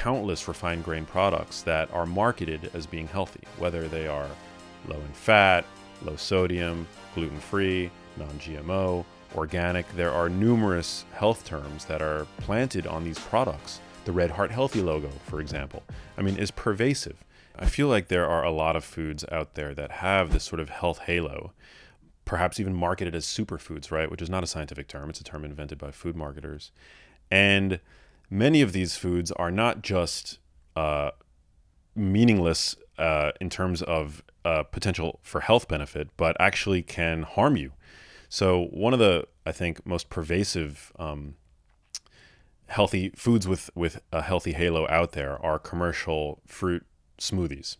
countless refined grain products that are marketed as being healthy, whether they are low in fat, low sodium, gluten-free, non-GMO, organic. There are numerous health terms that are planted on these products. The Red Heart Healthy logo, for example, is pervasive. I feel like there are a lot of foods out there that have this sort of health halo, perhaps even marketed as superfoods, right? Which is not a scientific term. It's a term invented by food marketers. And many of these foods are not just meaningless in terms of potential for health benefit, but actually can harm you. So one of the, I think, most pervasive healthy foods with a healthy halo out there are commercial fruit smoothies.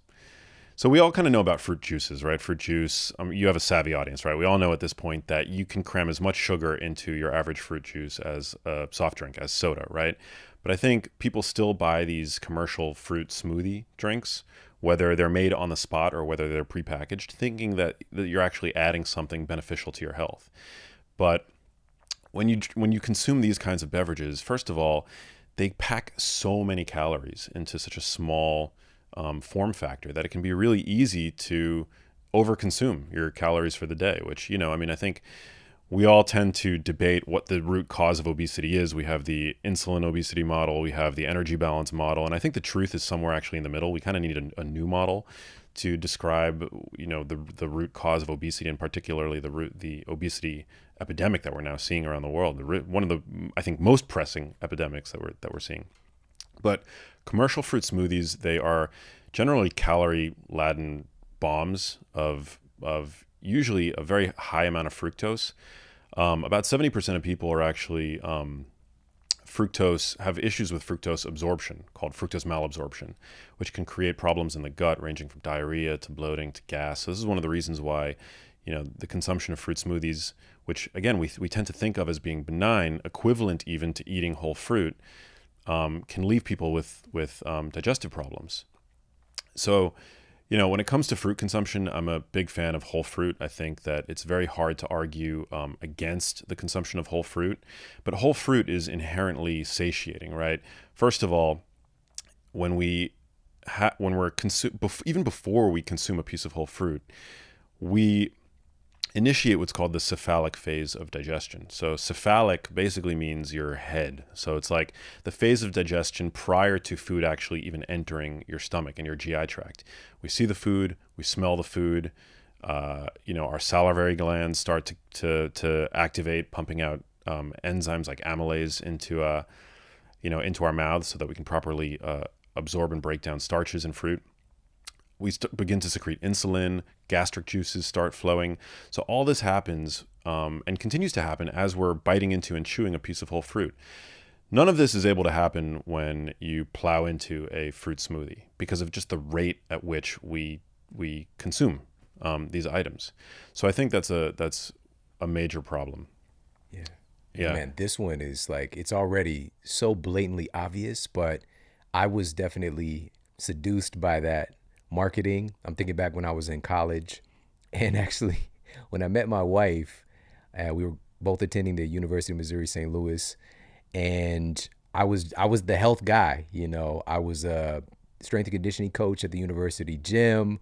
So we all kind of know about fruit juices, right? Fruit juice, you have a savvy audience, right? We all know at this point that you can cram as much sugar into your average fruit juice as a soft drink, as soda, right? But I think people still buy these commercial fruit smoothie drinks, whether they're made on the spot or whether they're prepackaged, thinking that you're actually adding something beneficial to your health. But when you consume these kinds of beverages, first of all, they pack so many calories into such a small form factor that it can be really easy to overconsume your calories for the day, which, I think we all tend to debate what the root cause of obesity is. We have the insulin obesity model, we have the energy balance model, and I think the truth is somewhere actually in the middle. We kind of need a new model to describe, the root cause of obesity, and particularly the obesity epidemic that we're now seeing around the world. One of the, I think, most pressing epidemics that we're seeing. But commercial fruit smoothies, they are generally calorie-laden bombs of usually a very high amount of fructose. About 70% of people are actually have issues with fructose absorption, called fructose malabsorption, which can create problems in the gut ranging from diarrhea to bloating to gas. So this is one of the reasons why, the consumption of fruit smoothies, which again, we tend to think of as being benign, equivalent even to eating whole fruit, can leave people with digestive problems. So, when it comes to fruit consumption, I'm a big fan of whole fruit. I think that it's very hard to argue against the consumption of whole fruit, but whole fruit is inherently satiating, right? First of all, when we're even before we consume a piece of whole fruit, we initiate what's called the cephalic phase of digestion. So cephalic basically means your head. So it's like the phase of digestion prior to food actually even entering your stomach and your GI tract. We see the food, we smell the food, our salivary glands start to activate, pumping out enzymes like amylase into our mouths so that we can properly absorb and break down starches in fruit. We begin to secrete insulin, gastric juices start flowing. So all this happens and continues to happen as we're biting into and chewing a piece of whole fruit. None of this is able to happen when you plow into a fruit smoothie because of just the rate at which we consume these items. So I think that's a major problem. Yeah. Man, this one is like, it's already so blatantly obvious, but I was definitely seduced by that marketing. I'm thinking back when I was in college, and actually when I met my wife, we were both attending the University of Missouri St. Louis, and I was the health guy. I was a strength and conditioning coach at the university gym,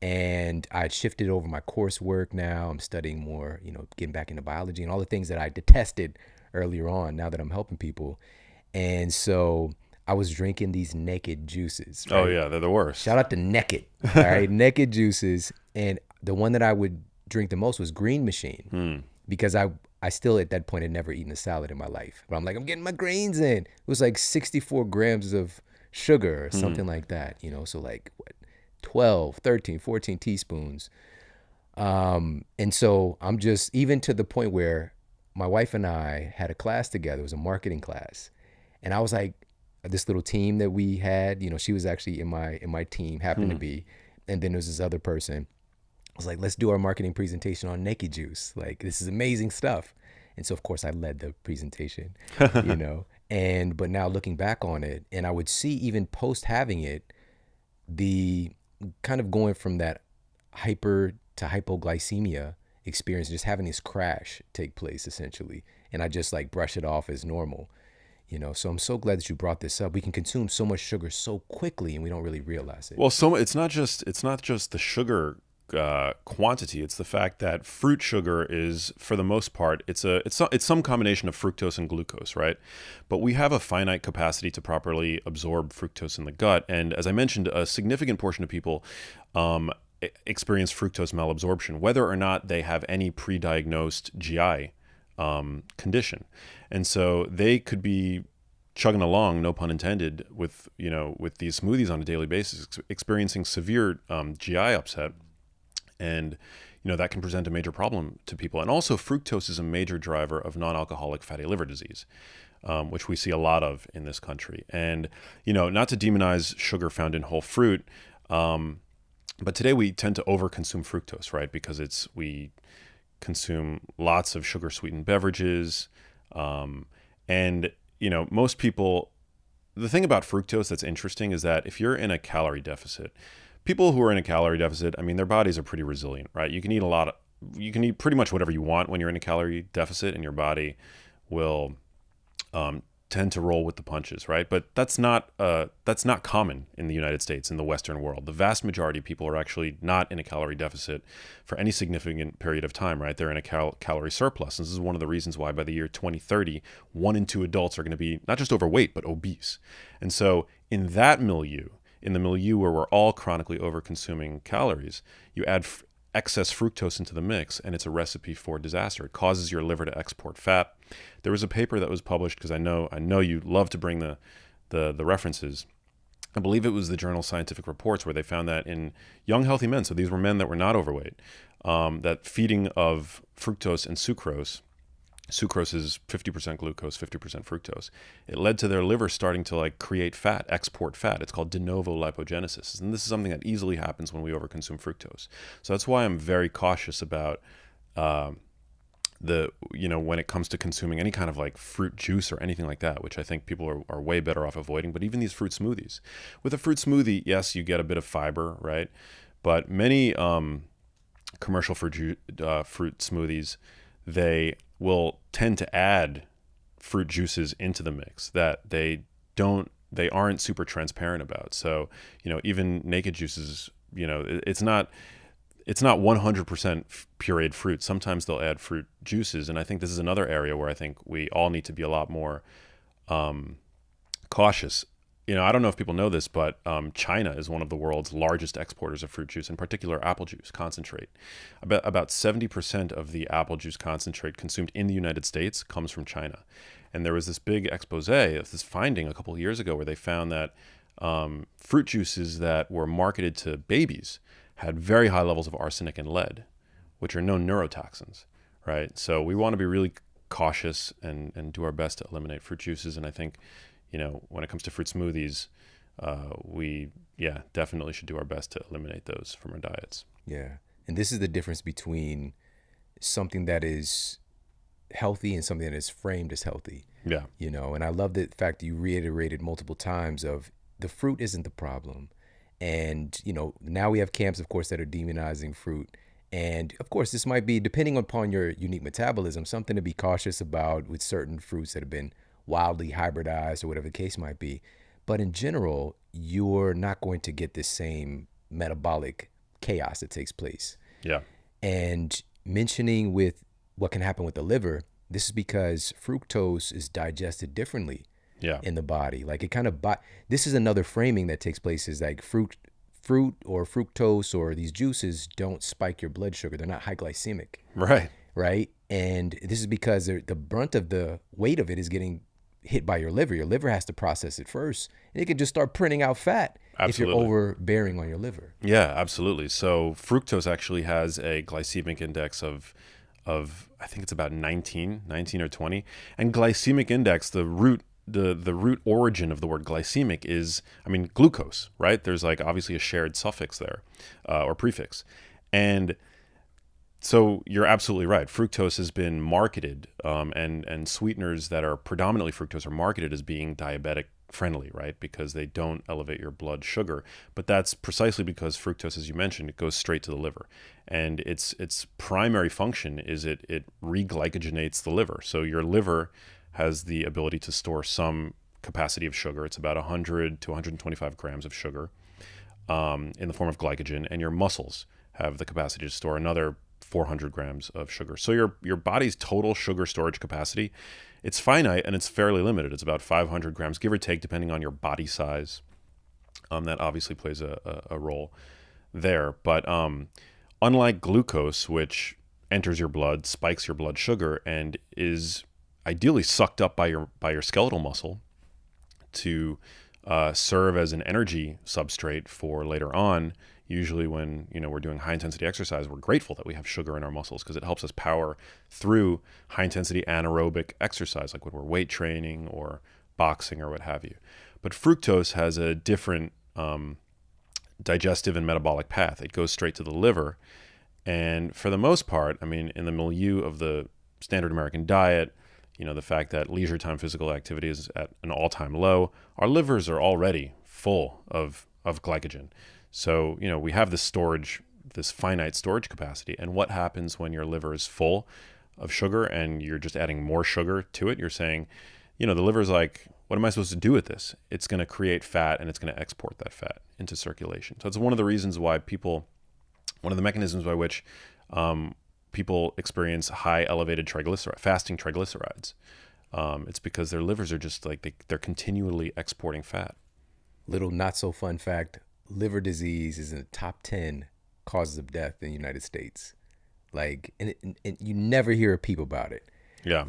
and I shifted over my coursework. Now I'm studying more, getting back into biology and all the things that I detested earlier on, now that I'm helping people. And so I was drinking these naked juices. Right? Oh yeah, they're the worst. Shout out to Naked. All right, Naked juices. And the one that I would drink the most was Green Machine, because I still at that point had never eaten a salad in my life. But I'm like, I'm getting my greens in. It was like 64 grams of sugar or something like that, so like 12, 13, 14 teaspoons. And so I'm just, even to the point where my wife and I had a class together. It was a marketing class. And I was like, this little team that we had, she was actually in my team, happened to be. And then there was this other person. I was like, let's do our marketing presentation on Naked Juice. Like, this is amazing stuff. And so, of course, I led the presentation, but now looking back on it, and I would see even post having it, the kind of going from that hyper to hypoglycemia experience, just having this crash take place essentially. And I just like brush it off as normal, So I'm so glad that you brought this up. We can consume so much sugar so quickly and we don't really realize it. Well, so it's not just the sugar quantity. It's the fact that fruit sugar is, for the most part, it's some combination of fructose and glucose, right? But we have a finite capacity to properly absorb fructose in the gut, and as I mentioned, a significant portion of people experience fructose malabsorption, whether or not they have any pre-diagnosed GI condition, and so they could be chugging along, no pun intended, with with these smoothies on a daily basis, experiencing severe GI upset, and that can present a major problem to people. And also, fructose is a major driver of non-alcoholic fatty liver disease, which we see a lot of in this country. And not to demonize sugar found in whole fruit, but today we tend to overconsume fructose, right? Because we consume lots of sugar sweetened beverages, and most people, the thing about fructose that's interesting is that if you're in a calorie deficit, people who are in a calorie deficit, I mean, their bodies are pretty resilient, right? You can eat pretty much whatever you want when you're in a calorie deficit, and your body will tend to roll with the punches, right? But that's not common in the United States, in the Western world. The vast majority of people are actually not in a calorie deficit for any significant period of time, right? They're in a calorie surplus. And this is one of the reasons why by the year 2030, 1 in 2 adults are going to be not just overweight, but obese. And so in that milieu, in the milieu where we're all chronically over-consuming calories, you add excess fructose into the mix, and it's a recipe for disaster. It causes your liver to export fat. There was a paper that was published, because I know you love to bring the references. I believe it was the journal Scientific Reports, where they found that in young healthy men, so these were men that were not overweight, that feeding of fructose and sucrose is 50% glucose, 50% fructose. It led to their liver starting to create fat, export fat. It's called de novo lipogenesis. And this is something that easily happens when we overconsume fructose. So that's why I'm very cautious about when it comes to consuming any kind of fruit juice or anything like that, which I think people are way better off avoiding. But even these fruit smoothies. With a fruit smoothie, yes, you get a bit of fiber, right? But many commercial fruit smoothies, they will tend to add fruit juices into the mix that they aren't super transparent about. So, even naked juices, it's not 100% pureed fruit. Sometimes they'll add fruit juices. And I think this is another area where I think we all need to be a lot more cautious. I don't know if people know this, but China is one of the world's largest exporters of fruit juice, in particular apple juice concentrate. About 70% of the apple juice concentrate consumed in the United States comes from China. And there was this big expose of this finding a couple of years ago where they found that fruit juices that were marketed to babies had very high levels of arsenic and lead, which are known neurotoxins, right? So we want to be really cautious and do our best to eliminate fruit juices. And I think when it comes to fruit smoothies, we definitely should do our best to eliminate those from our diets. Yeah. And this is the difference between something that is healthy and something that is framed as healthy. Yeah. And I love the fact that you reiterated multiple times of the fruit isn't the problem. And, now we have camps, of course, that are demonizing fruit. And of course, this might be, depending upon your unique metabolism, something to be cautious about with certain fruits that have been wildly hybridized or whatever the case might be. But in general, you're not going to get this same metabolic chaos that takes place. Yeah. And mentioning with what can happen with the liver, this is because fructose is digested differently in the body. It kind of, this is another framing that takes place, is fruit or fructose or these juices don't spike your blood sugar. They're not high glycemic. Right. Right. And this is because the brunt of the weight of it is getting hit by your liver. Your liver has to process it first, and it can just start printing out fat. Absolutely. If you're overbearing on your liver. Yeah, absolutely. So fructose actually has a glycemic index of I think it's about 19 or 20. And glycemic index, the root origin of the word glycemic is, glucose, right? There's obviously a shared suffix there, or prefix. And so you're absolutely right. Fructose has been marketed, and sweeteners that are predominantly fructose are marketed as being diabetic friendly, right? Because they don't elevate your blood sugar. But that's precisely because fructose, as you mentioned, it goes straight to the liver. And its primary function is it reglycogenates the liver. So your liver has the ability to store some capacity of sugar. It's about 100 to 125 grams of sugar in the form of glycogen, and your muscles have the capacity to store another 400 grams of sugar. So your body's total sugar storage capacity, it's finite and it's fairly limited. It's about 500 grams, give or take, depending on your body size. That obviously plays a role there. But unlike glucose, which enters your blood, spikes your blood sugar, and is ideally sucked up by your skeletal muscle to serve as an energy substrate for later on. Usually when we're doing high intensity exercise, we're grateful that we have sugar in our muscles because it helps us power through high intensity anaerobic exercise, like when we're weight training or boxing or what have you. But fructose has a different digestive and metabolic path. It goes straight to the liver. And for the most part, I mean, in the milieu of the standard American diet, the fact that leisure time physical activity is at an all-time low, our livers are already full of glycogen. So, we have this finite storage capacity. And what happens when your liver is full of sugar and you're just adding more sugar to it? You're saying, the liver's like, what am I supposed to do with this? It's going to create fat and it's going to export that fat into circulation. So it's one of the reasons why one of the mechanisms by which people experience high elevated fasting triglycerides. It's because their livers are just like, they're continually exporting fat. Little not so fun fact, liver disease is in the top 10 causes of death in the United States. Like, and you never hear a peep about it. Yeah.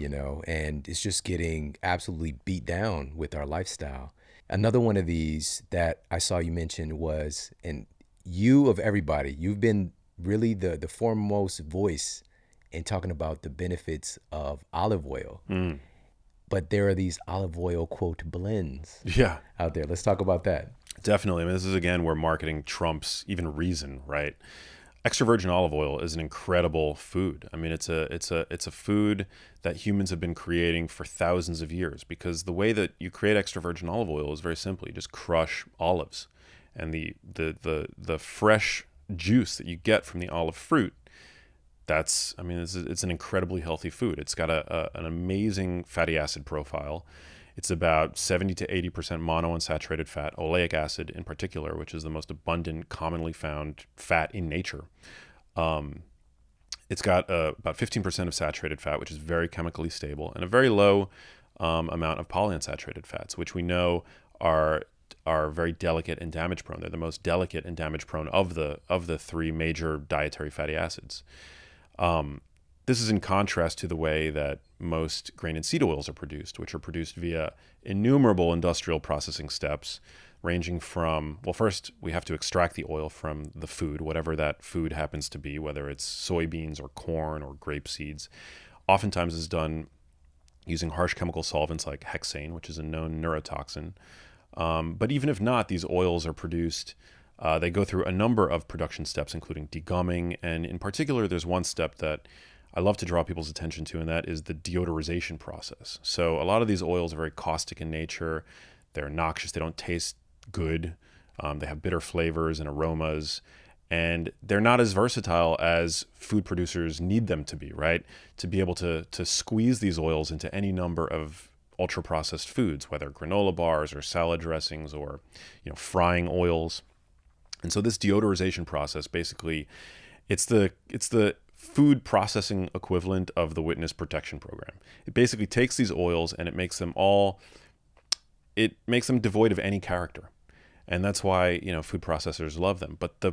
And it's just getting absolutely beat down with our lifestyle. Another one of these that I saw you mention was, and you of everybody, you've been really the foremost voice in talking about the benefits of olive oil. Mm. But there are these olive oil, quote, blends out there. Let's talk about that. Definitely. I mean, this is, again, where marketing trumps even reason, right? Extra virgin olive oil is an incredible food. I mean, it's a food that humans have been creating for thousands of years, because the way that you create extra virgin olive oil is very simple. You just crush olives, and the fresh juice that you get from the olive fruit, it's an incredibly healthy food. It's got an amazing fatty acid profile. It's about 70 to 80% monounsaturated fat, oleic acid in particular, which is the most abundant, commonly found fat in nature. It's got about 15% of saturated fat, which is very chemically stable, and a very low amount of polyunsaturated fats, which we know are very delicate and damage prone. They're the most delicate and damage prone of the three major dietary fatty acids. This is in contrast to the way that most grain and seed oils are produced, which are produced via innumerable industrial processing steps, ranging from, well, first we have to extract the oil from the food, whatever that food happens to be, whether it's soybeans or corn or grape seeds. Oftentimes is done using harsh chemical solvents like hexane, which is a known neurotoxin. But even if not, these oils are produced. They go through a number of production steps, including degumming. And in particular, there's one step that I love to draw people's attention to, and that is the deodorization process. So a lot of these oils are very caustic in nature. They're noxious. They don't taste good. They have bitter flavors and aromas, and they're not as versatile as food producers need them to be, right? To be able to squeeze these oils into any number of ultra-processed foods, whether granola bars or salad dressings or frying oils. And so this deodorization process, basically, it's the food processing equivalent of the witness protection program. It basically takes these oils and it makes them devoid of any character. And that's why, food processors love them. But the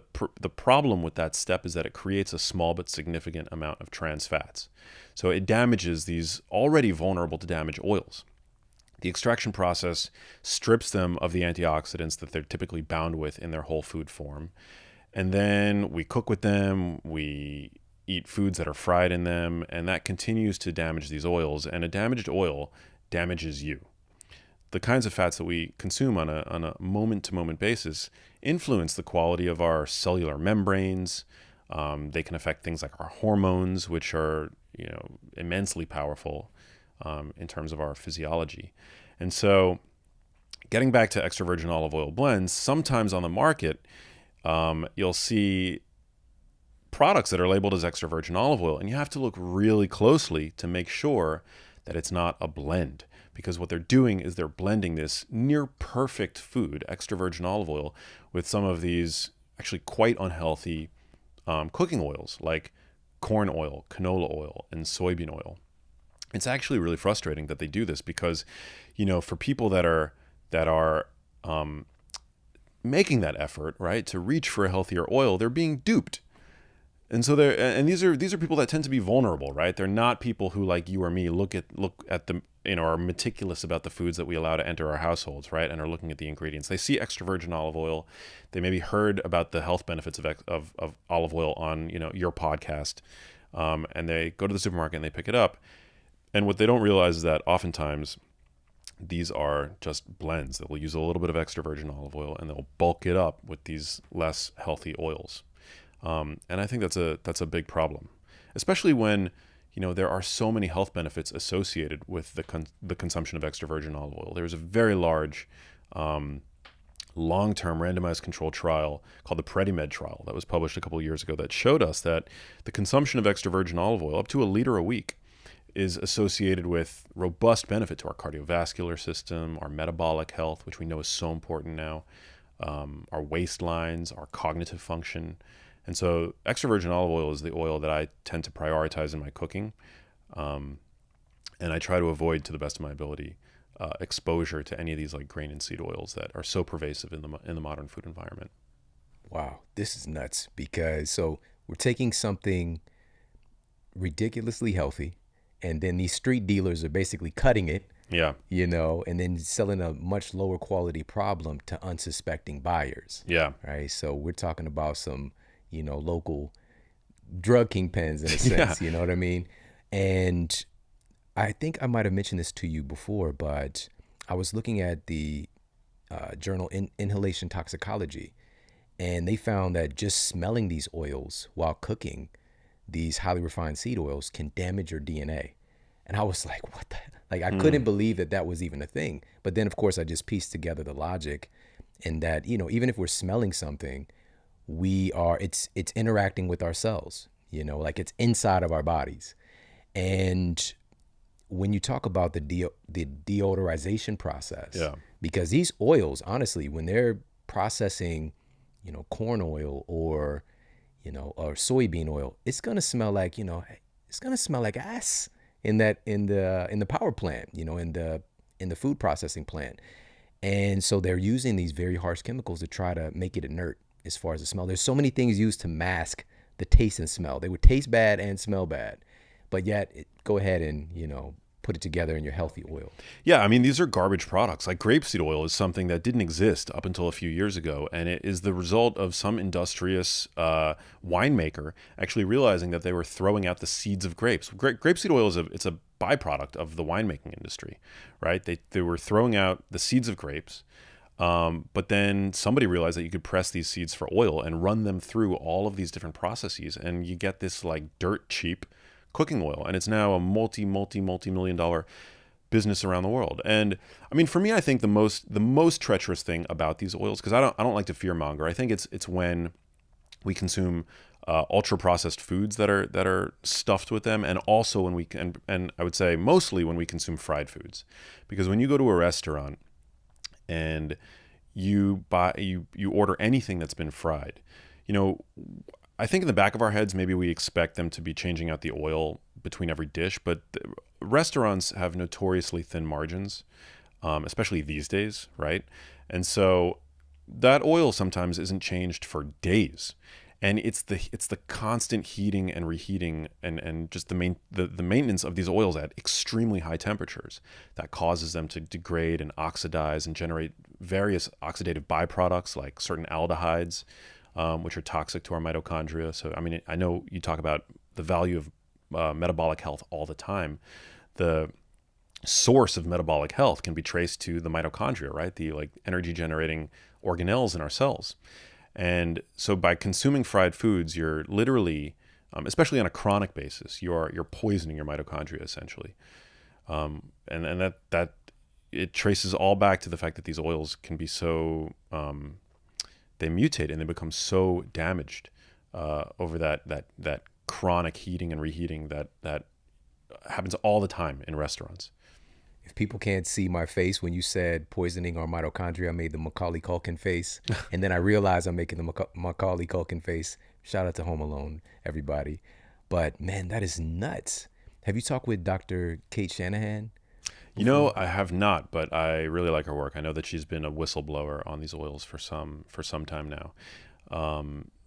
problem with that step is that it creates a small but significant amount of trans fats. So it damages these already vulnerable to damage oils. The extraction process strips them of the antioxidants that they're typically bound with in their whole food form. And then we cook with them, we eat foods that are fried in them, and that continues to damage these oils. And a damaged oil damages you. The kinds of fats that we consume on a moment-to-moment basis influence the quality of our cellular membranes. They can affect things like our hormones, which are immensely powerful in terms of our physiology. And so getting back to extra virgin olive oil blends, sometimes on the market, you'll see products that are labeled as extra virgin olive oil, and you have to look really closely to make sure that it's not a blend, because what they're doing is they're blending this near perfect food, extra virgin olive oil, with some of these actually quite unhealthy cooking oils like corn oil, canola oil, and soybean oil. It's actually really frustrating that they do this because, for people that are making that effort, right, to reach for a healthier oil, they're being duped. And so these are people that tend to be vulnerable, right? They're not people who, like you or me, look at the, are meticulous about the foods that we allow to enter our households, right? And are looking at the ingredients. They see extra virgin olive oil. They maybe heard about the health benefits of olive oil on, your podcast. And they go to the supermarket and they pick it up. And what they don't realize is that oftentimes these are just blends that will use a little bit of extra virgin olive oil and they'll bulk it up with these less healthy oils. And I think that's a big problem, especially when, there are so many health benefits associated with the consumption of extra virgin olive oil. There's a very large long-term randomized controlled trial called the PREDIMED trial that was published a couple of years ago that showed us that the consumption of extra virgin olive oil, up to a liter a week, is associated with robust benefit to our cardiovascular system, our metabolic health, which we know is so important now, our waistlines, our cognitive function. And so extra virgin olive oil is the oil that I tend to prioritize in my cooking. And I try to avoid, to the best of my ability, exposure to any of these like grain and seed oils that are so pervasive in the modern food environment. Wow, this is nuts, because so we're taking something ridiculously healthy, and then these street dealers are basically cutting it, Yeah. and then selling a much lower quality problem to unsuspecting buyers. Yeah. Right. So we're talking about some, local drug kingpins in a sense, Yeah. you know what I mean? And I think I might have mentioned this to you before, but I was looking at the journal Inhalation Toxicology, and they found that just smelling these oils while cooking these highly refined seed oils can damage your DNA. And I was like, what the, like, I couldn't believe that was even a thing. But then of course I just pieced together the logic, in that, even if we're smelling something, it's interacting with our cells, like it's inside of our bodies. And when you talk about the deodorization process, Yeah. because these oils, honestly, when they're processing, corn oil or soybean oil, it's gonna smell like ass in the power plant, in the food processing plant. And so they're using these very harsh chemicals to try to make it inert as far as the smell. There's so many things used to mask the taste and smell. They would taste bad and smell bad, but yet go ahead and put it together in your healthy oil. Yeah, I mean, these are garbage products. Like grapeseed oil is something that didn't exist up until a few years ago, and it is the result of some industrious winemaker actually realizing that they were throwing out the seeds of grapes. Grapeseed oil it's a byproduct of the winemaking industry, right? They were throwing out the seeds of grapes, but then somebody realized that you could press these seeds for oil and run them through all of these different processes, and you get this like dirt cheap cooking oil, and it's now a multi-million dollar business around the world. And I mean, for me, I think the most treacherous thing about these oils, because I don't like to fearmonger, I think it's when we consume ultra processed foods that are stuffed with them, and also when we can, and I would say mostly when we consume fried foods, because when you go to a restaurant and you order anything that's been fried, I think in the back of our heads, maybe we expect them to be changing out the oil between every dish, but restaurants have notoriously thin margins, especially these days, right? And so that oil sometimes isn't changed for days. And it's the constant heating and reheating and just the maintenance of these oils at extremely high temperatures that causes them to degrade and oxidize and generate various oxidative byproducts like certain aldehydes, which are toxic to our mitochondria. So, I mean, I know you talk about the value of metabolic health all the time. The source of metabolic health can be traced to the mitochondria, right? The like energy generating organelles in our cells. And so by consuming fried foods, you're literally, especially on a chronic basis, you're poisoning your mitochondria essentially. And that it traces all back to the fact that these oils can be so, they mutate and they become so damaged over that chronic heating and reheating that happens all the time in restaurants. If people can't see my face when you said poisoning our mitochondria, I made the Macaulay Culkin face, and then I realized I'm making the Macaulay Culkin face. Shout out to Home Alone, everybody. But man, that is nuts. Have you talked with Dr. Kate Shanahan You know, before? I have not, but I really like her work. I know that she's been a whistleblower on these oils for some time now.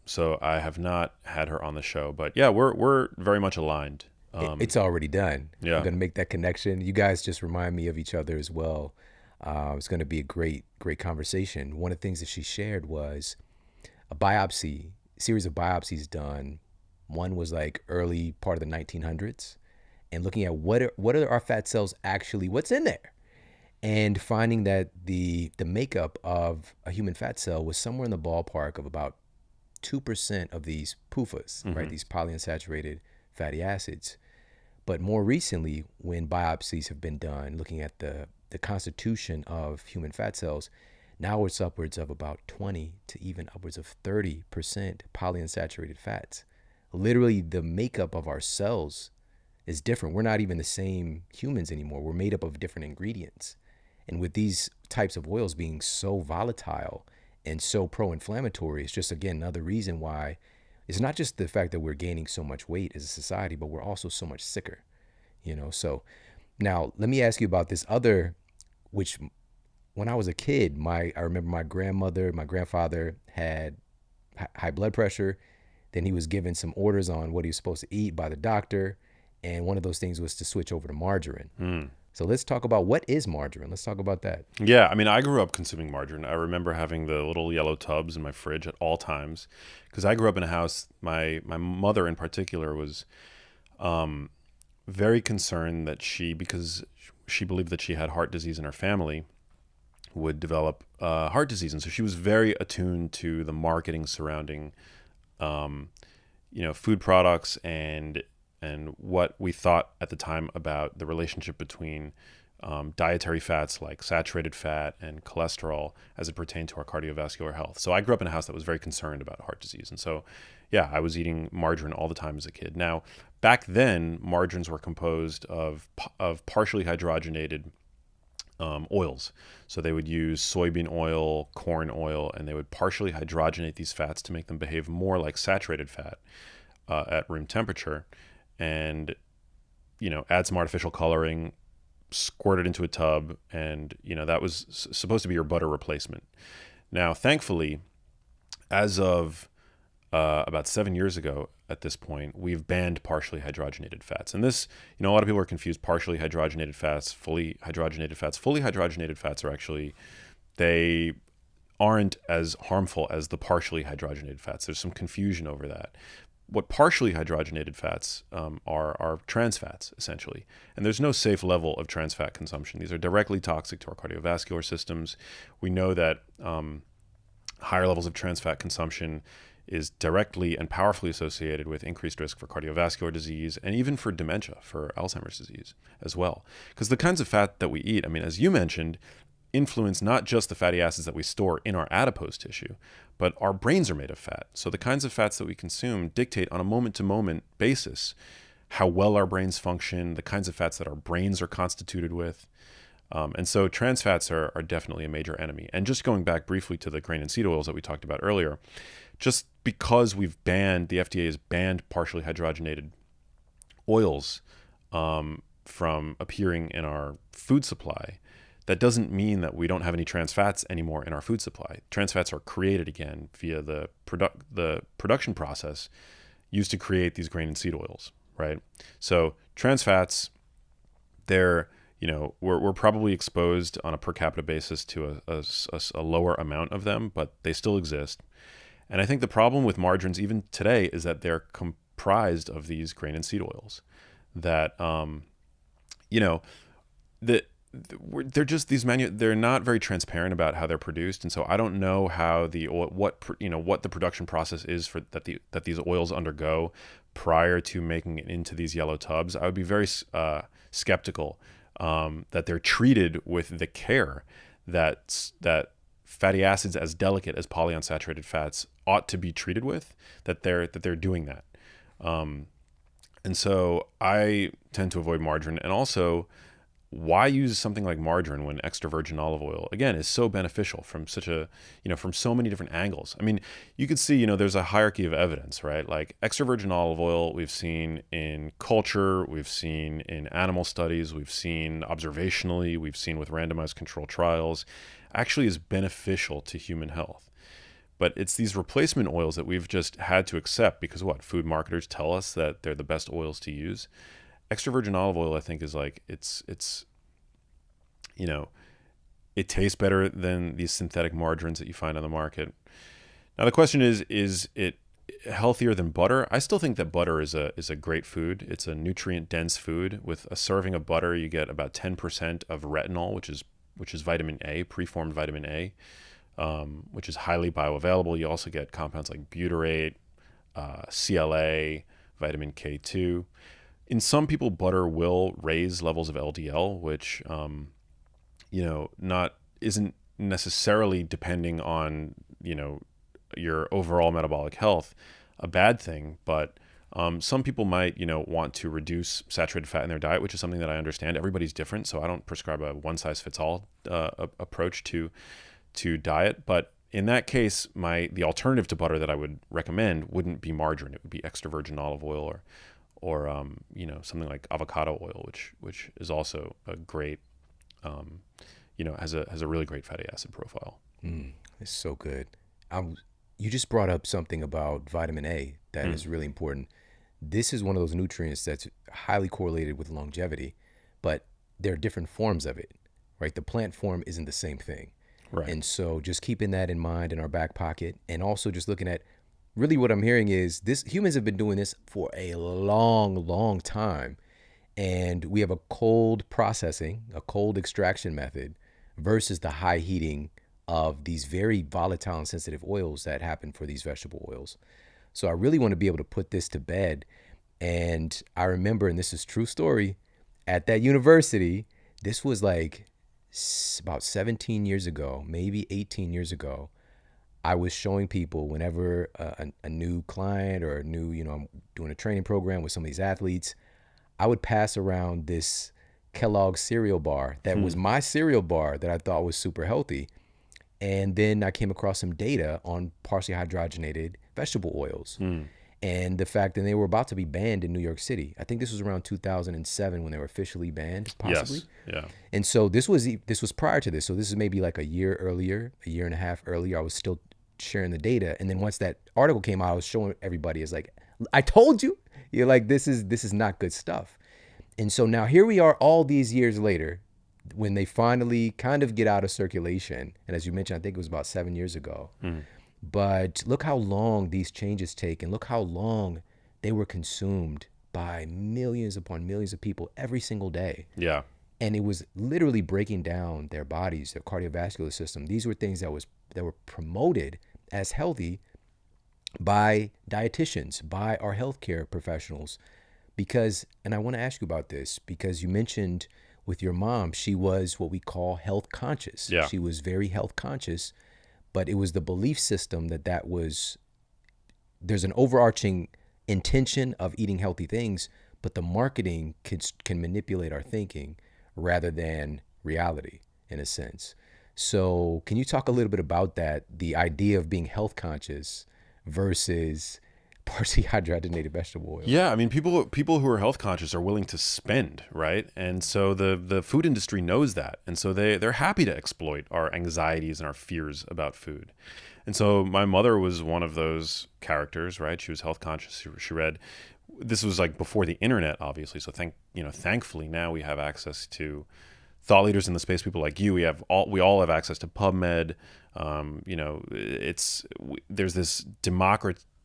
So I have not had her on the show, but yeah, we're very much aligned. It's already done. I'm Yeah. gonna make that connection. You guys just remind me of each other as well. It's gonna be a great conversation. One of the things that she shared was a biopsy, series of biopsies done. One was like early part of the 1900s, and looking at what are our fat cells actually, what's in there, and finding that the makeup of a human fat cell was somewhere in the ballpark of about 2% of these PUFAs, right? These polyunsaturated fatty acids. But more recently, when biopsies have been done looking at the constitution of human fat cells, now it's upwards of about 20 to even upwards of 30% polyunsaturated fats. Literally, the makeup of our cells is different. We're not even the same humans anymore. We're made up of different ingredients. And with these types of oils being so volatile and so pro-inflammatory, it's just, again, another reason why it's not just the fact that we're gaining so much weight as a society, but we're also so much sicker, you know? So now let me ask you about this other, which when I was a kid, I remember my grandfather had high blood pressure. Then he was given some orders on what he was supposed to eat by the doctor. And one of those things was to switch over to margarine. So let's talk about what is margarine. Let's talk about that. Yeah, I mean, I grew up consuming margarine. I remember having the little yellow tubs in my fridge at all times because I grew up in a house. My mother in particular was very concerned that because she believed that she had heart disease in her family, would develop heart disease, and so she was very attuned to the marketing surrounding, food products and what we thought at the time about the relationship between dietary fats like saturated fat and cholesterol as it pertained to our cardiovascular health. So I grew up in a house that was very concerned about heart disease. And so, yeah, I was eating margarine all the time as a kid. Now, back then, margarines were composed of partially hydrogenated oils. So they would use soybean oil, corn oil, and they would partially hydrogenate these fats to make them behave more like saturated fat at room temperature. And add some artificial coloring, squirt it into a tub, and that was supposed to be your butter replacement. Now, thankfully, as of about 7 years ago at this point, we've banned partially hydrogenated fats. And this, a lot of people are confused: partially hydrogenated fats, fully hydrogenated fats. Fully hydrogenated fats are actually, they aren't as harmful as the partially hydrogenated fats. There's some confusion over that. What partially hydrogenated fats are trans fats, essentially. And there's no safe level of trans fat consumption. These are directly toxic to our cardiovascular systems. We know that higher levels of trans fat consumption is directly and powerfully associated with increased risk for cardiovascular disease and even for dementia, for Alzheimer's disease as well. Because the kinds of fat that we eat, I mean, as you mentioned, influence not just the fatty acids that we store in our adipose tissue, but our brains are made of fat. So the kinds of fats that we consume dictate on a moment-to-moment basis how well our brains function, the kinds of fats that our brains are constituted with. And so trans fats are definitely a major enemy. And just going back briefly to the grain and seed oils that we talked about earlier, just because the FDA has banned partially hydrogenated oils from appearing in our food supply, that doesn't mean that we don't have any trans fats anymore in our food supply. Trans fats are created again via the production process used to create these grain and seed oils, right? So trans fats, we're probably exposed on a per capita basis to a lower amount of them, but they still exist. And I think the problem with margarines even today is that they're comprised of these grain and seed oils that, they're not very transparent about how they're produced, and so I don't know how what the production process is for that these oils undergo prior to making it into these yellow tubs. I would be very skeptical that they're treated with the care that fatty acids as delicate as polyunsaturated fats ought to be treated with. That they're doing that. And so I tend to avoid margarine. And also, why use something like margarine when extra virgin olive oil, again, is so beneficial from such a, from so many different angles? I mean, you could see, there's a hierarchy of evidence, right? Like extra virgin olive oil, we've seen in culture, we've seen in animal studies, we've seen observationally, we've seen with randomized control trials, actually is beneficial to human health. But it's these replacement oils that we've just had to accept because food marketers tell us that they're the best oils to use. Extra virgin olive oil, I think, is like, it's it tastes better than these synthetic margarines that you find on the market. Now the question is it healthier than butter? I still think that butter is a great food. It's a nutrient dense food. With a serving of butter, you get about 10% of retinol, which is vitamin A, preformed vitamin A, which is highly bioavailable. You also get compounds like butyrate, CLA, vitamin K2. In some people, butter will raise levels of LDL, which isn't necessarily, depending on your overall metabolic health, a bad thing. But some people might want to reduce saturated fat in their diet, which is something that I understand. Everybody's different, so I don't prescribe a one size fits all approach to diet. But in that case, the alternative to butter that I would recommend wouldn't be margarine. It would be extra virgin olive oil or something like avocado oil, which is also a great, has a really great fatty acid profile. It's so good. You just brought up something about vitamin A that is really important. This is one of those nutrients that's highly correlated with longevity, but there are different forms of it, right? The plant form isn't the same thing. Right. And so just keeping that in mind in our back pocket, and also just looking at, really what I'm hearing is humans have been doing this for a long, long time. And we have a cold processing, a cold extraction method versus the high heating of these very volatile and sensitive oils that happen for these vegetable oils. So I really want to be able to put this to bed. And I remember, and this is true story, at that university, this was like about 17 years ago, maybe 18 years ago, I was showing people whenever a new client or a new, I'm doing a training program with some of these athletes, I would pass around this Kellogg's cereal bar that was my cereal bar that I thought was super healthy. And then I came across some data on partially hydrogenated vegetable oils and the fact that they were about to be banned in New York City. I think this was around 2007 when they were officially banned, possibly. Yes. Yeah. And so this was prior to this. So this is maybe like a year and a half earlier. I was still sharing the data. And then once that article came out, I was showing everybody, it's like, I told you, you're like, this is not good stuff. And so now here we are all these years later, when they finally kind of get out of circulation. And as you mentioned, I think it was about 7 years ago. But look how long these changes take, and look how long they were consumed by millions upon millions of people every single day. Yeah. And it was literally breaking down their bodies, their cardiovascular system. These were things that were promoted as healthy by dietitians, by our healthcare professionals. Because, and I want to ask you about this, because you mentioned with your mom, she was what we call health conscious. Yeah. She was very health conscious, but it was the belief system there's an overarching intention of eating healthy things, but the marketing can manipulate our thinking rather than reality, in a sense. So can you talk a little bit about that, the idea of being health conscious versus partially hydrogenated vegetable oil? Yeah, I mean, people who are health conscious are willing to spend, right? And so the food industry knows that, and so they're happy to exploit our anxieties and our fears about food. And so my mother was one of those characters, right? She was health conscious. She read. This was like before the internet, obviously. So thankfully now we have access to thought leaders in the space, people like you. We all have access to PubMed. There's this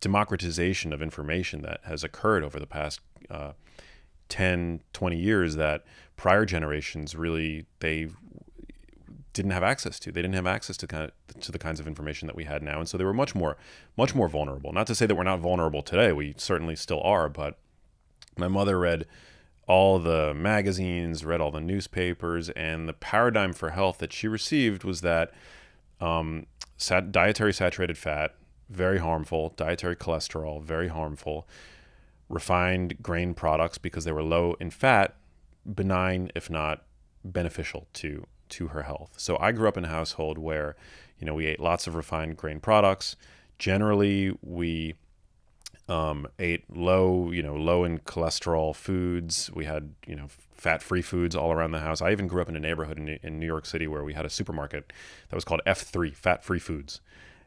democratization of information that has occurred over the past 10, 20 years that prior generations really, they didn't have access to. They didn't have access to the kinds of information that we had now. And so they were much more vulnerable. Not to say that we're not vulnerable today. We certainly still are. But my mother read all the magazines, read all the newspapers, and the paradigm for health that she received was that dietary saturated fat, very harmful, dietary cholesterol, very harmful, refined grain products because they were low in fat, benign if not beneficial to her health. So I grew up in a household where, we ate lots of refined grain products. Generally, we ate low in cholesterol foods. We had, fat-free foods all around the house. I even grew up in a neighborhood in New York City where we had a supermarket that was called F3, fat-free foods.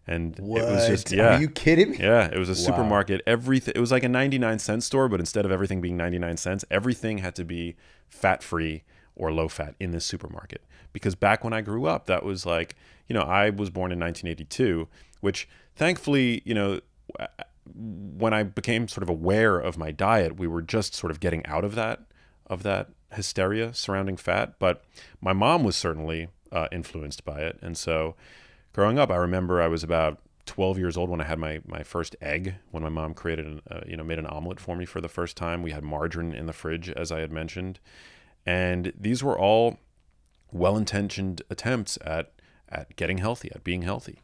And What? it was just, Are you kidding me? yeah, it was a Wow. supermarket. Everything, it was like a 99-cent store, but instead of everything being 99 cents, everything had to be fat-free or low fat in this supermarket. Because back when I grew up, that was like, I was born in 1982, which thankfully, when I became sort of aware of my diet, we were just sort of getting out of that hysteria surrounding fat. But my mom was certainly influenced by it. And so growing up, I remember I was about 12 years old when I had my first egg, when my mom created made an omelet for me for the first time. We had margarine in the fridge, as I had mentioned. And these were all well-intentioned attempts at getting healthy, at being healthy.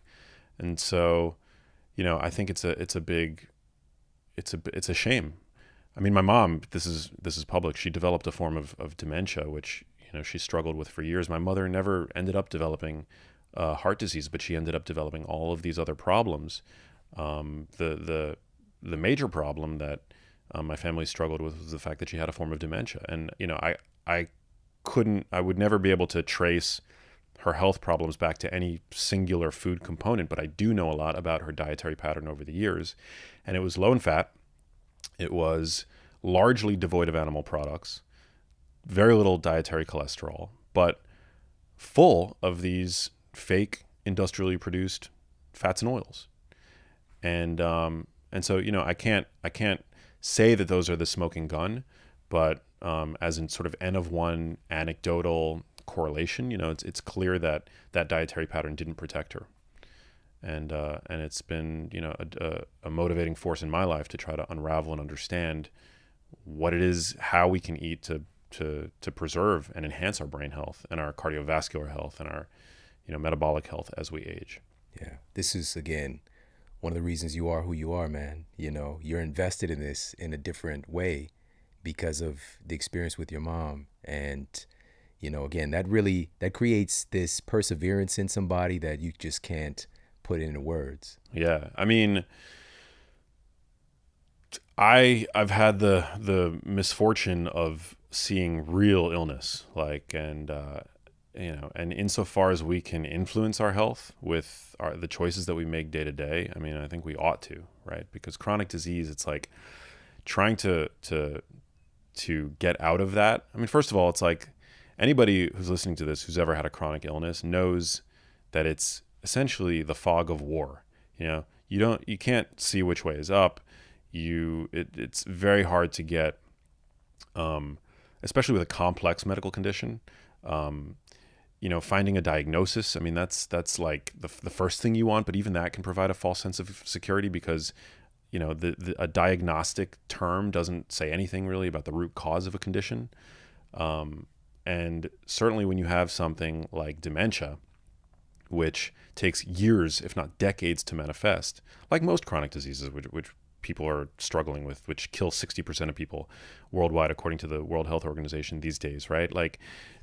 And so, I think it's a shame. I mean, my mom, this is public. She developed a form of dementia, which, she struggled with for years. My mother never ended up developing heart disease, but she ended up developing all of these other problems. The major problem that my family struggled with was the fact that she had a form of dementia. And, I would never be able to trace her health problems back to any singular food component, but I do know a lot about her dietary pattern over the years. And it was low in fat. It was largely devoid of animal products, very little dietary cholesterol, but full of these fake industrially produced fats and oils. And so, I can't say that those are the smoking gun, but as in sort of N of one anecdotal correlation, it's clear that dietary pattern didn't protect her. And it's been, a motivating force in my life to try to unravel and understand what it is, how we can eat to preserve and enhance our brain health and our cardiovascular health and our, metabolic health as we age. Yeah. This is, again, one of the reasons you are who you are, man. You're invested in this in a different way because of the experience with your mom. And, again, that creates this perseverance in somebody that you just can't put into words. Yeah. I mean, I've had the misfortune of seeing real illness, and insofar as we can influence our health with the choices that we make day to day, I mean, I think we ought to, right? Because chronic disease, it's like trying to get out of that. I mean, first of all, it's like anybody who's listening to this, who's ever had a chronic illness, knows that it's essentially the fog of war. You can't see which way is up. It's very hard to get, especially with a complex medical condition. Finding a diagnosis. I mean, that's like the first thing you want, but even that can provide a false sense of security because, a diagnostic term doesn't say anything really about the root cause of a condition. And certainly when you have something like dementia, which takes years, if not decades, to manifest, like most chronic diseases, which people are struggling with, which kill 60% of people worldwide, according to the World Health Organization these days, right? Like,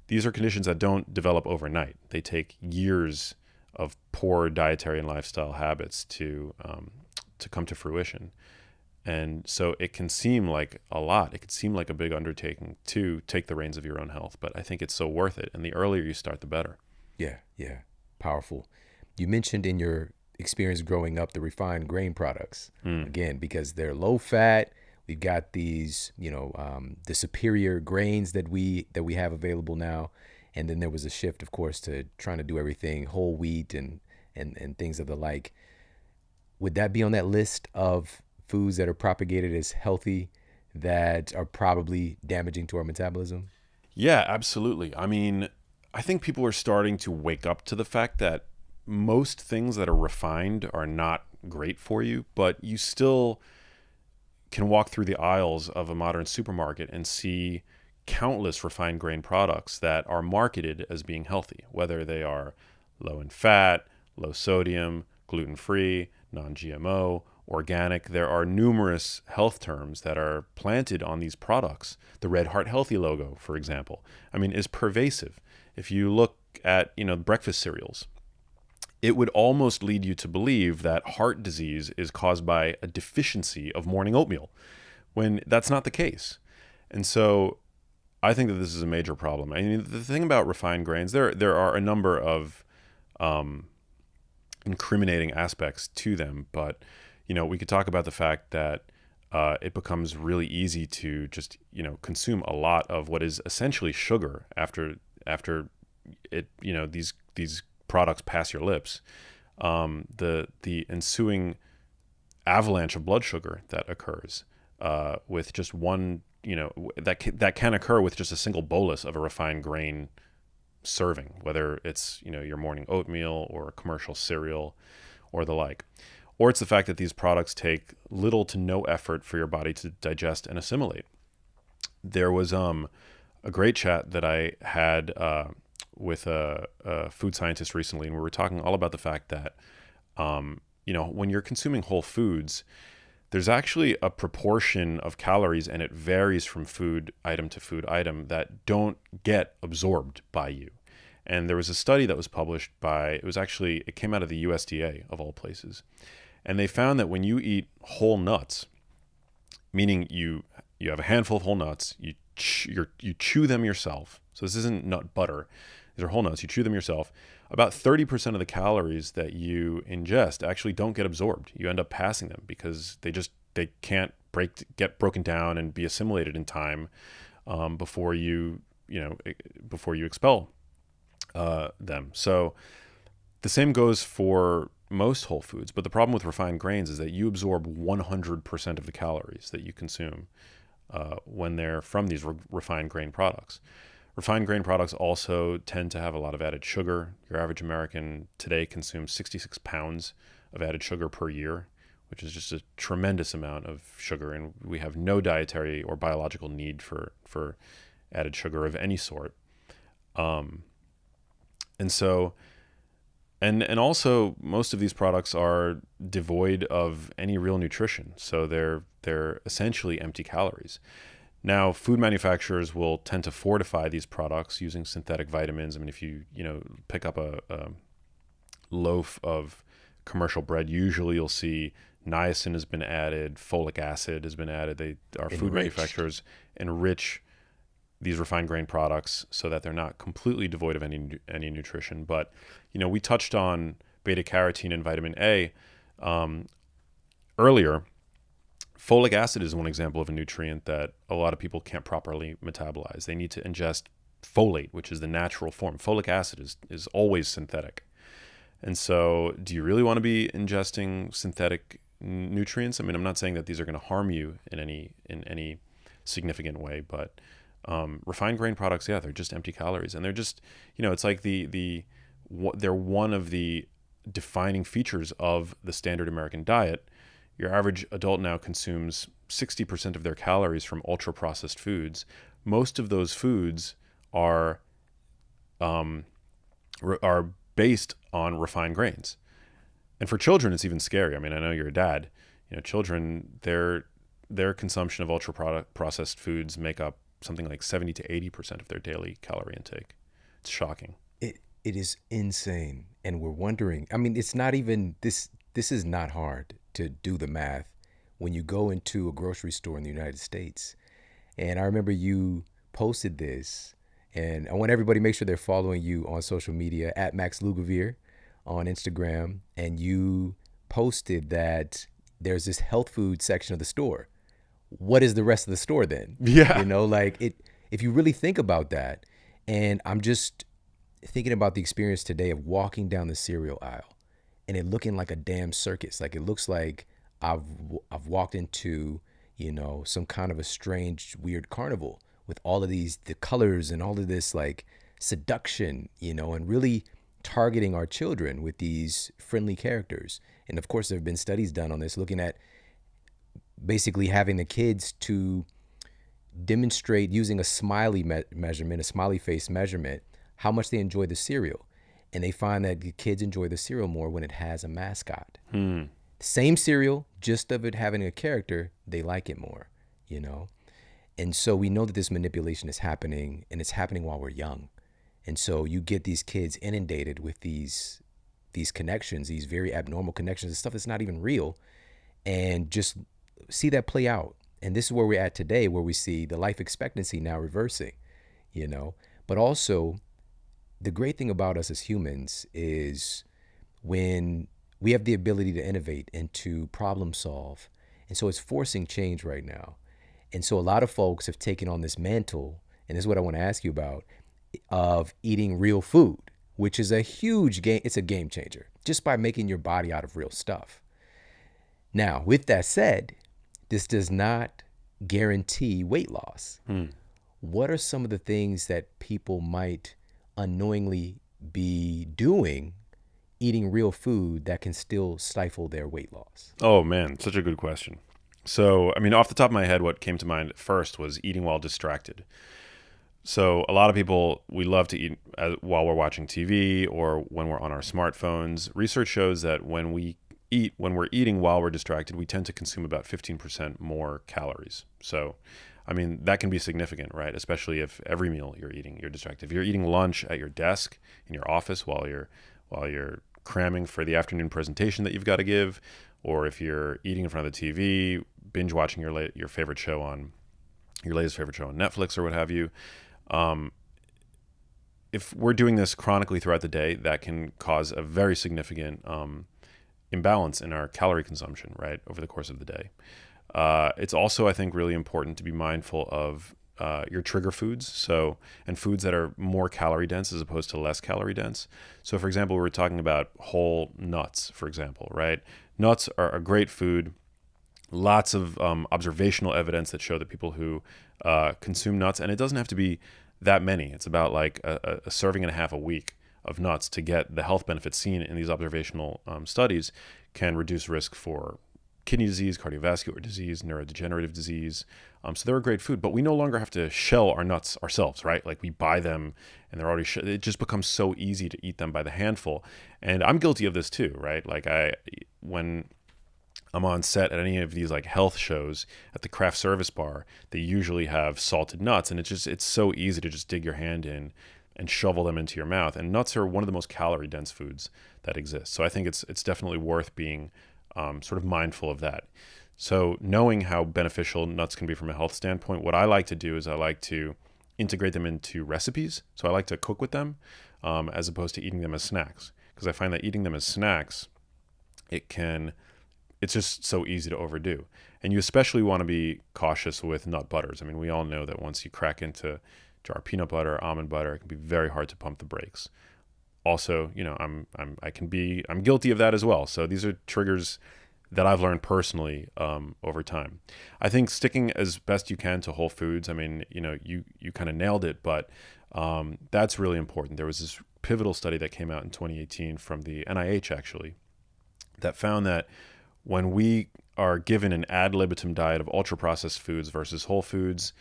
these are conditions that don't develop overnight. They take years of poor dietary and lifestyle habits to come to fruition. And so it can seem like a lot. It can seem like a big undertaking to take the reins of your own health, but I think it's so worth it. And the earlier you start, the better. Yeah. Powerful. You mentioned in your experience growing up the refined grain products, again, because they're low fat. We've got these, the superior grains that we have available now. And then there was a shift, of course, to trying to do everything whole wheat and things of the like. Would that be on that list of foods that are propagated as healthy that are probably damaging to our metabolism? Yeah, absolutely. I mean, I think people are starting to wake up to the fact that most things that are refined are not great for you, but you still can walk through the aisles of a modern supermarket and see countless refined grain products that are marketed as being healthy, whether they are low in fat, low sodium, gluten-free, non-GMO, organic. There are numerous health terms that are planted on these products. The Red Heart Healthy logo, for example, I mean, is pervasive. If you look at, breakfast cereals, it would almost lead you to believe that heart disease is caused by a deficiency of morning oatmeal, when that's not the case. And so I think that this is a major problem. I mean, the thing about refined grains, there are a number of incriminating aspects to them, but we could talk about the fact that it becomes really easy to just consume a lot of what is essentially sugar after it these products pass your lips. The ensuing avalanche of blood sugar that occurs with just one that can occur with just a single bolus of a refined grain serving, whether it's your morning oatmeal or a commercial cereal or the like. Or it's the fact that these products take little to no effort for your body to digest and assimilate. There was a great chat that I had with a food scientist recently, and we were talking all about the fact that when you're consuming whole foods, there's actually a proportion of calories, and it varies from food item to food item, that don't get absorbed by you. And there was a study that was published it came out of the USDA of all places. And they found that when you eat whole nuts, meaning you have a handful of whole nuts, you chew them yourself. So this isn't nut butter. These are whole nuts. You chew them yourself. About 30% of the calories that you ingest actually don't get absorbed. You end up passing them because they can't get broken down and be assimilated in time before you expel them. So the same goes for most whole foods, but the problem with refined grains is that you absorb 100% of the calories that you consume when they're from these refined grain products. Refined grain products also tend to have a lot of added sugar. Your average American today consumes 66 pounds of added sugar per year, which is just a tremendous amount of sugar, and we have no dietary or biological need for added sugar of any sort. And so, and also most of these products are devoid of any real nutrition, so they're essentially empty calories. Now, food manufacturers will tend to fortify these products using synthetic vitamins. I mean, if you pick up a loaf of commercial bread, usually you'll see niacin has been added, folic acid has been added. Food manufacturers enrich these refined grain products so that they're not completely devoid of any nutrition. But we touched on beta carotene and vitamin A earlier. Folic acid is one example of a nutrient that a lot of people can't properly metabolize. They need to ingest folate, which is the natural form. Folic acid is always synthetic. And so do you really want to be ingesting synthetic nutrients? I mean, I'm not saying that these are going to harm you in any significant way, but refined grain products, they're just empty calories. And they're just, it's like they're one of the defining features of the standard American diet. Your average adult now consumes 60% of their calories from ultra-processed foods. Most of those foods are based on refined grains. And for children, it's even scary. I mean, I know you're a dad. Children, their consumption of ultra-processed foods make up something like 70 to 80% of their daily calorie intake. It's shocking. It is insane. And we're wondering, I mean, it's not even, this is not hard to do the math when you go into a grocery store in the United States. And I remember you posted this, and I want everybody to make sure they're following you on social media at Max Lugavere on Instagram. And you posted that there's this health food section of the store. What is the rest of the store then? Yeah. If you really think about that, and I'm just thinking about the experience today of walking down the cereal aisle and it looking like a damn circus. Like, it looks like I've walked into, some kind of a strange, weird carnival with all of the colors and all of this like seduction, and really targeting our children with these friendly characters. And of course, there have been studies done on this, looking at basically having the kids to demonstrate using a smiley measurement, a smiley face measurement, how much they enjoy the cereal. And they find that the kids enjoy the cereal more when it has a mascot. Same cereal, just of it having a character, they like it more, you know? And so we know that this manipulation is happening, and it's happening while we're young. And so you get these kids inundated with these connections, these very abnormal connections, and stuff that's not even real, and just see that play out. And this is where we're at today, where we see the life expectancy now reversing, you know? But also, the great thing about us as humans is when we have the ability to innovate and to problem solve. And so it's forcing change right now. And so a lot of folks have taken on this mantle, and this is what I want to ask you about, of eating real food, which is a huge game. It's a game changer just by making your body out of real stuff. Now, with that said, this does not guarantee weight loss. What are some of the things that people might unknowingly be doing, eating real food, that can still stifle their weight loss? Oh man, such a good question. So, I mean, off the top of my head, what came to mind first was eating while distracted. So a lot of people, we love to eat while we're watching TV or when we're on our smartphones. Research shows that when we're eating while we're distracted, we tend to consume about 15% more calories. So, I mean, that can be significant, right? Especially if every meal you're eating, you're distracted. If you're eating lunch at your desk in your office while you're cramming for the afternoon presentation that you've got to give, or if you're eating in front of the TV, binge watching your latest favorite show on Netflix or what have you. If we're doing this chronically throughout the day, that can cause a very significant imbalance in our calorie consumption, right, over the course of the day. It's also, I think, really important to be mindful of your trigger foods, and foods that are more calorie dense as opposed to less calorie dense. So, for example, we were talking about whole nuts, for example, right? Nuts are a great food. Lots of observational evidence that show that people who consume nuts, and it doesn't have to be that many. It's about like a serving and a half a week of nuts to get the health benefits seen in these observational studies, can reduce risk for kidney disease, cardiovascular disease, neurodegenerative disease. So they're a great food, but we no longer have to shell our nuts ourselves, right? Like we buy them and they're already, it just becomes so easy to eat them by the handful. And I'm guilty of this too, right? Like when I'm on set at any of these like health shows at the craft service bar, they usually have salted nuts, and it's so easy to just dig your hand in and shovel them into your mouth. And nuts are one of the most calorie dense foods that exist. So I think it's definitely worth being sort of mindful of that. So knowing how beneficial nuts can be from a health standpoint, what I like to do is I like to integrate them into recipes. So I like to cook with them as opposed to eating them as snacks, because I find that eating them as snacks, it's just so easy to overdo. And you especially want to be cautious with nut butters. I mean, we all know that once you crack into jar peanut butter, almond butter, it can be very hard to pump the brakes. Also, you know, I'm guilty of that as well. So these are triggers that I've learned personally over time. I think sticking as best you can to whole foods. I mean, you know, you kind of nailed it, but that's really important. There was this pivotal study that came out in 2018 from the NIH actually that found that when we are given an ad libitum diet of ultra-processed foods versus whole foods,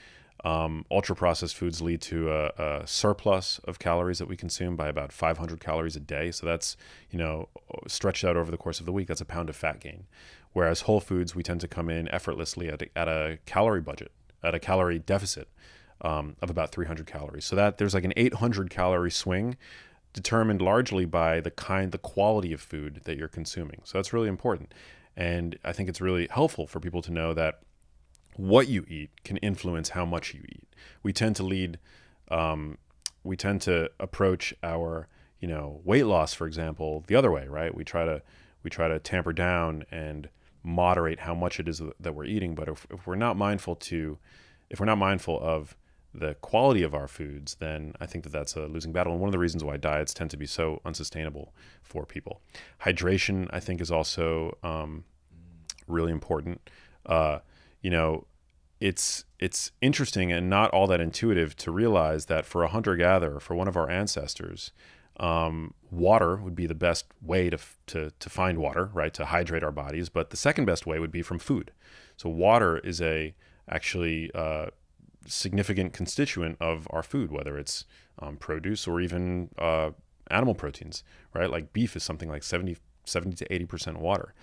ultra-processed foods lead to a surplus of calories that we consume by about 500 calories a day. So that's, you know, stretched out over the course of the week, that's a pound of fat gain. Whereas whole foods, we tend to come in effortlessly at a calorie budget, at a calorie deficit of about 300 calories. So that there's like an 800 calorie swing determined largely by the quality of food that you're consuming. So that's really important. And I think it's really helpful for people to know that what you eat can influence how much you eat. We tend to approach our, you know, weight loss, for example, the other way, right? We try to tamper down and moderate how much it is that we're eating. But if we're not mindful of the quality of our foods, then I think that's a losing battle. And one of the reasons why diets tend to be so unsustainable for people. Hydration, I think, is also really important. You know, it's interesting and not all that intuitive to realize that for a hunter-gatherer, for one of our ancestors, water would be the best way to find water, right? To hydrate our bodies. But the second best way would be from food. So water is actually significant constituent of our food, whether it's produce or even animal proteins, right? Like beef is something like 70 to 80% water.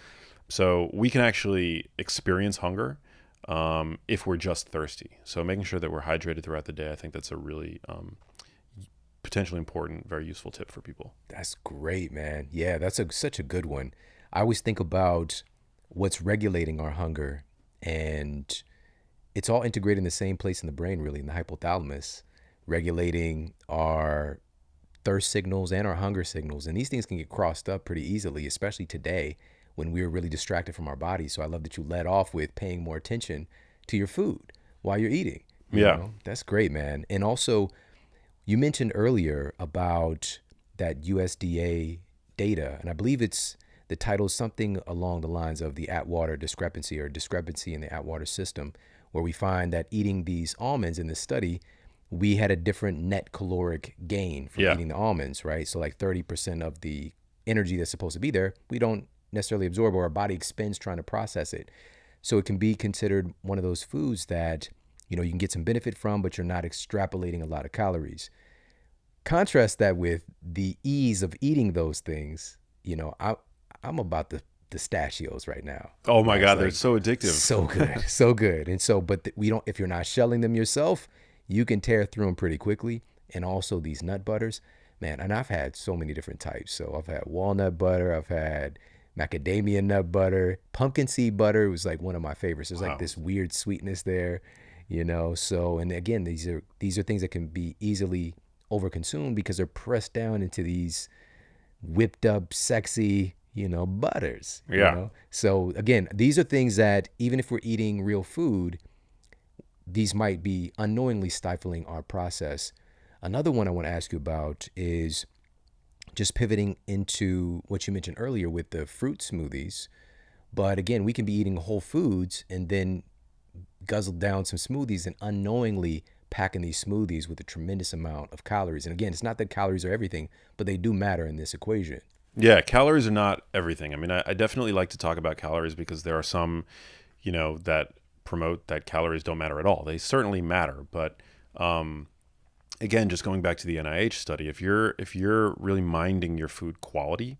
So we can actually experience hunger if we're just thirsty. So making sure that we're hydrated throughout the day, I think that's a really potentially important, very useful tip for people. That's great, man. Yeah, that's such a good one. I always think about what's regulating our hunger, and it's all integrated in the same place in the brain, really, in the hypothalamus, regulating our thirst signals and our hunger signals. And these things can get crossed up pretty easily, especially today when we're really distracted from our bodies. So I love that you led off with paying more attention to your food while you're eating. You Yeah. know, that's great, man. And also, you mentioned earlier about that USDA data, and I believe it's the title is something along the lines of the Atwater discrepancy or discrepancy in the Atwater system, where we find that eating these almonds in this study, we had a different net caloric gain from Yeah. eating the almonds, right? So like 30% of the energy that's supposed to be there, we don't necessarily absorb, or our body expends trying to process it. So it can be considered one of those foods that, you know, you can get some benefit from, but you're not extrapolating a lot of calories. Contrast that with the ease of eating those things. You know, I'm about the pistachios right now. Oh my It's God, they're like so addictive. so good, so good. And so, but we don't. If you're not shelling them yourself, you can tear through them pretty quickly. And also these nut butters, man. And I've had so many different types. So I've had walnut butter. I've had macadamia nut butter. Pumpkin seed butter was like one of my favorites. There's like Wow. this weird sweetness there, you know. So, and again, these are things that can be easily overconsumed because they're pressed down into these whipped up, sexy, you know, butters. You Yeah. know? So again, these are things that even if we're eating real food, these might be unknowingly stifling our process. Another one I want to ask you about is just pivoting into what you mentioned earlier with the fruit smoothies. But again, we can be eating whole foods and then guzzle down some smoothies and unknowingly packing these smoothies with a tremendous amount of calories. And again, it's not that calories are everything, but they do matter in this equation. Yeah, calories are not everything. I mean, I definitely like to talk about calories because there are some, that promote that calories don't matter at all. They certainly matter, but again, just going back to the NIH study, if you're really minding your food quality,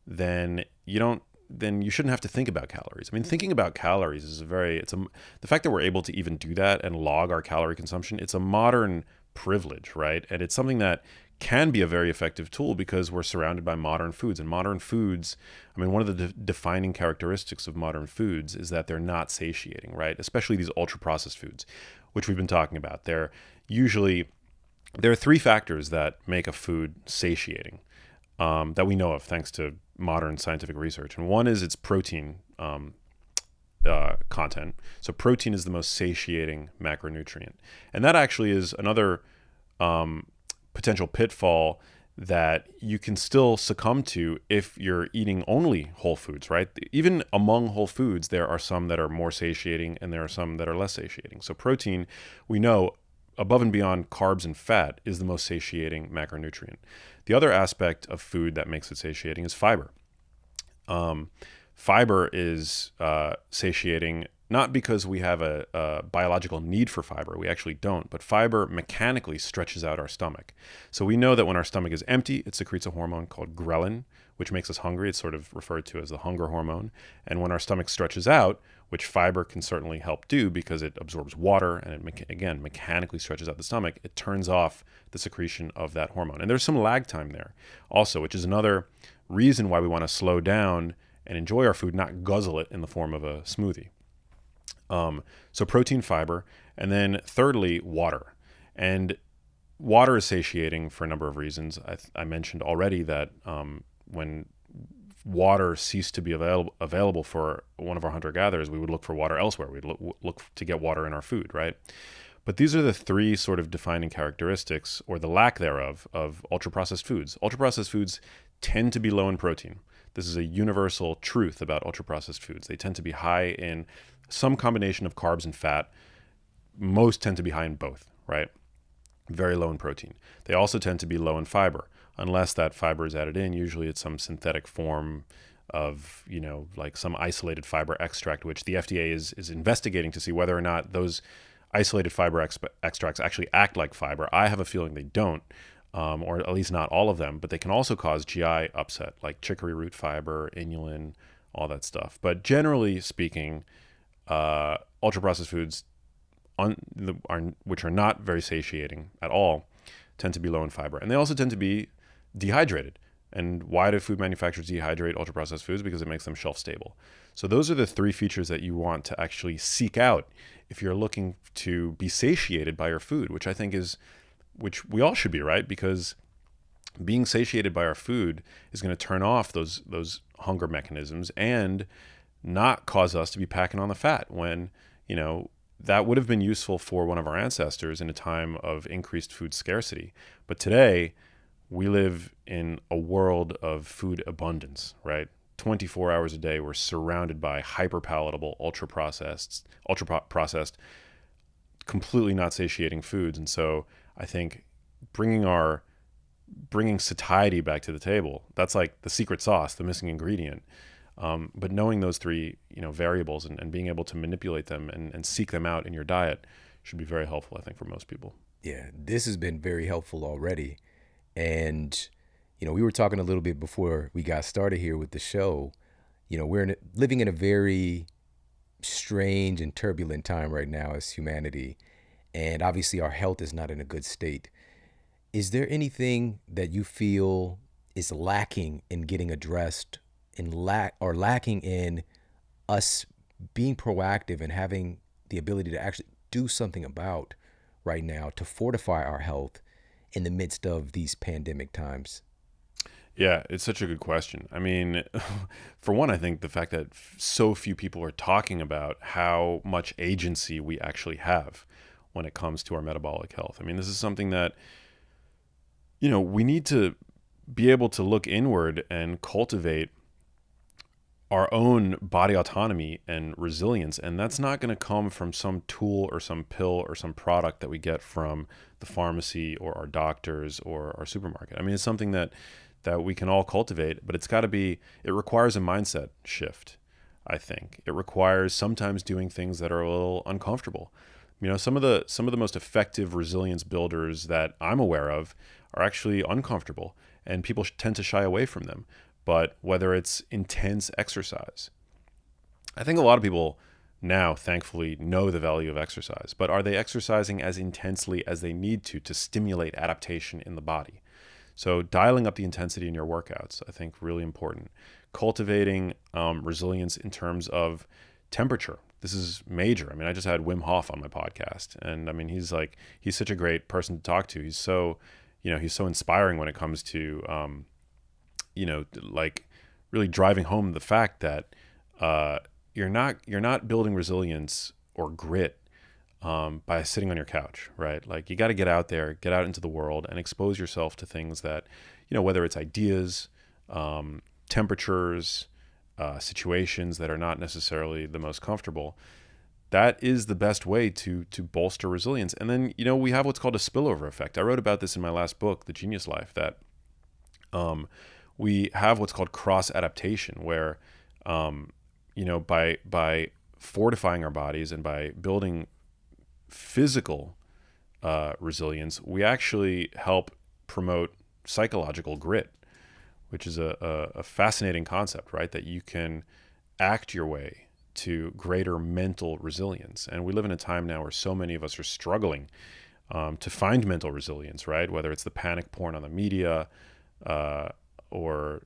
then you shouldn't have to think about calories. I mean, thinking about calories is the fact that we're able to even do that and log our calorie consumption, it's a modern privilege, right? And it's something that can be a very effective tool because we're surrounded by modern foods. And modern foods, I mean, one of the defining characteristics of modern foods is that they're not satiating, right? Especially these ultra processed foods, which we've been talking about. There are three factors that make a food satiating that we know of thanks to modern scientific research. And one is its protein content. So protein is the most satiating macronutrient. And that actually is another potential pitfall that you can still succumb to if you're eating only whole foods, right? Even among whole foods, there are some that are more satiating and there are some that are less satiating. So protein, we know, above and beyond carbs and fat, is the most satiating macronutrient. The other aspect of food that makes it satiating is fiber. Fiber is satiating not because we have a biological need for fiber. We actually don't. But fiber mechanically stretches out our stomach. So we know that when our stomach is empty, it secretes a hormone called ghrelin, which makes us hungry. It's sort of referred to as the hunger hormone. And when our stomach stretches out, which fiber can certainly help do because it absorbs water and it, again, mechanically stretches out the stomach, it turns off the secretion of that hormone. And there's some lag time there also, which is another reason why we want to slow down and enjoy our food, not guzzle it in the form of a smoothie. So protein, fiber, and then thirdly, water. And water is satiating for a number of reasons. I mentioned already that when water ceased to be available for one of our hunter-gatherers, we would look for water elsewhere. We'd look to get water in our food, right? But these are the three sort of defining characteristics, or the lack thereof, of ultra-processed foods. Ultra-processed foods tend to be low in protein. This is a universal truth about ultra-processed foods. They tend to be high in some combination of carbs and fat. Most tend to be high in both, right? Very low in protein. They also tend to be low in fiber, unless that fiber is added in. Usually it's some synthetic form of, like some isolated fiber extract, which the FDA is investigating to see whether or not those isolated fiber extracts actually act like fiber. I have a feeling they don't. or at least not all of them, but they can also cause GI upset, like chicory root fiber, inulin, all that stuff. But generally speaking, ultra processed foods, which are not very satiating at all, tend to be low in fiber, and they also tend to be dehydrated. And why do food manufacturers dehydrate ultra processed foods? Because it makes them shelf stable. So those are the three features that you want to actually seek out if you're looking to be satiated by your food, which I think is, which we all should be, right? Because being satiated by our food is going to turn off those hunger mechanisms and not cause us to be packing on the fat when, that would have been useful for one of our ancestors in a time of increased food scarcity. But today, we live in a world of food abundance, right? 24 hours a day, we're surrounded by hyper palatable, ultra processed, completely not satiating foods. And so I think bringing satiety back to the table, that's like the secret sauce, the missing ingredient. But knowing those three, variables and being able to manipulate them and seek them out in your diet should be very helpful, I think, for most people. Yeah, this has been very helpful already. And, we were talking a little bit before we got started here with the show. We're living in a very strange and turbulent time right now as humanity. And obviously our health is not in a good state. Is there anything that you feel is lacking in getting addressed or lacking in us being proactive and having the ability to actually do something about right now to fortify our health in the midst of these pandemic times? Yeah, it's such a good question. I mean, for one, I think the fact that so few people are talking about how much agency we actually have when it comes to our metabolic health. I mean, this is something that, we need to be able to look inward and cultivate our own body autonomy and resilience. And that's not going to come from some tool or some pill or some product that we get from the pharmacy or our doctors or our supermarket. I mean, it's something that we can all cultivate, but it requires a mindset shift, I think. It requires sometimes doing things that are a little uncomfortable. Some of the most effective resilience builders that I'm aware of are actually uncomfortable, and people tend to shy away from them. But whether it's intense exercise, I think a lot of people now, thankfully, know the value of exercise, but are they exercising as intensely as they need to stimulate adaptation in the body? So dialing up the intensity in your workouts, I think, really important. Cultivating resilience in terms of temperature. This is major. I mean, I just had Wim Hof on my podcast, and I mean, he's such a great person to talk to. He's so inspiring when it comes to, really driving home the fact that you're not building resilience or grit by sitting on your couch, right? Like, you got to get out there, get out into the world, and expose yourself to things that, whether it's ideas, temperatures, situations that are not necessarily the most comfortable. That is the best way to bolster resilience. And then, we have what's called a spillover effect. I wrote about this in my last book, The Genius Life, that we have what's called cross adaptation, where, by fortifying our bodies and by building physical resilience, we actually help promote psychological grit, which is a fascinating concept, right? That you can act your way to greater mental resilience. And we live in a time now where so many of us are struggling to find mental resilience, right? Whether it's the panic porn on the media, or,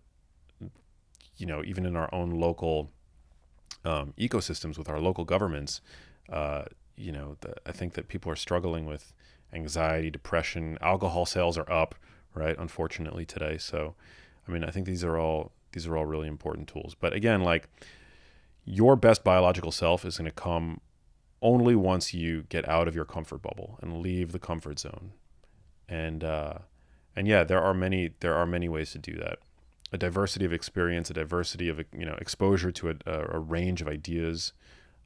even in our own local ecosystems with our local governments, I think that people are struggling with anxiety, depression. Alcohol sales are up, right? Unfortunately today. So, I mean, I think these are all really important tools. But again, like, your best biological self is going to come only once you get out of your comfort bubble and leave the comfort zone. And yeah, there are many ways to do that. A diversity of experience, a diversity of exposure to a range of ideas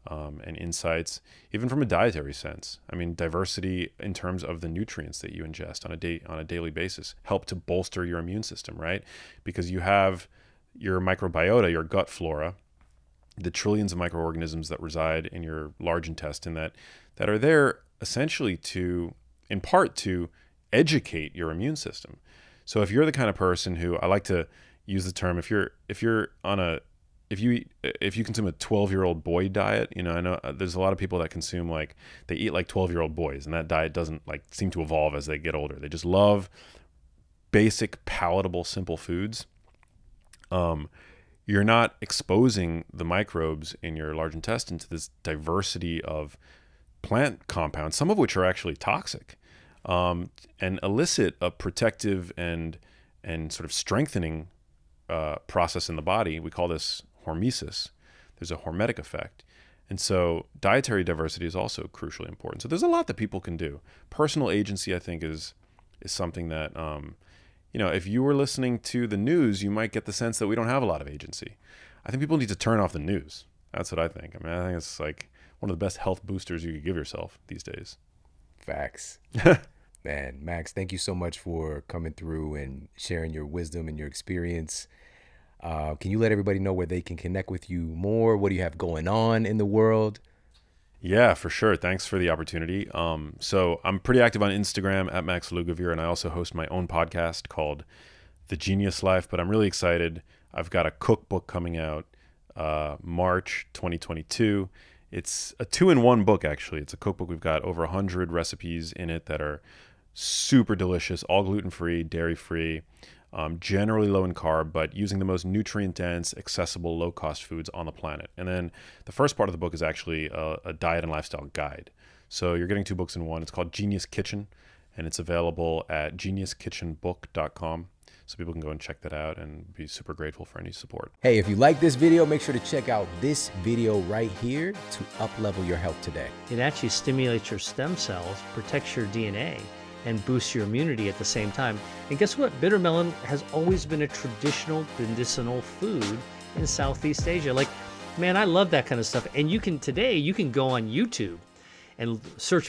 and insights, even from a dietary sense. I mean, diversity in terms of the nutrients that you ingest on a daily basis help to bolster your immune system, right? Because you have your microbiota, your gut flora, the trillions of microorganisms that reside in your large intestine that are there essentially in part to educate your immune system. So if you're the kind of person who, I like to use the term, if you consume a 12-year-old boy diet, you know, I know there's a lot of people that consume, like, they eat like 12-year-old boys, and that diet doesn't like seem to evolve as they get older. They just love basic, palatable, simple foods. You're not exposing the microbes in your large intestine to this diversity of plant compounds, some of which are actually toxic, and elicit a protective and sort of strengthening process in the body. We call this hormesis. There's a hormetic effect. And so dietary diversity is also crucially important. So there's a lot that people can do. Personal agency, I think, is something that, you know, if you were listening to the news, you might get the sense that we don't have a lot of agency. I think people need to turn off the news. That's what I think. I mean, I think it's like one of the best health boosters you could give yourself these days. Facts. Man, Max, thank you so much for coming through and sharing your wisdom and your experience. Can you let everybody know where they can connect with you more? What do you have going on in the world? Yeah, for sure. Thanks for the opportunity. So I'm pretty active on Instagram at Max Lugavere, and I also host my own podcast called The Genius Life. But I'm really excited. I've got a cookbook coming out March 2022. It's a 2-in-1 book, actually. It's a cookbook. We've got over 100 recipes in it that are super delicious, all gluten-free, dairy-free, generally low in carb, but using the most nutrient-dense, accessible, low-cost foods on the planet. And then the first part of the book is actually a diet and lifestyle guide. So you're getting 2 books in one. It's called Genius Kitchen, and it's available at geniuskitchenbook.com. So people can go and check that out and be super grateful for any support. Hey, if you like this video, make sure to check out this video right here to up-level your health today. It actually stimulates your stem cells, protects your DNA, and boosts your immunity at the same time. And guess what? Bitter melon has always been a traditional medicinal food in Southeast Asia. Like, man, I love that kind of stuff. And today you can go on YouTube and search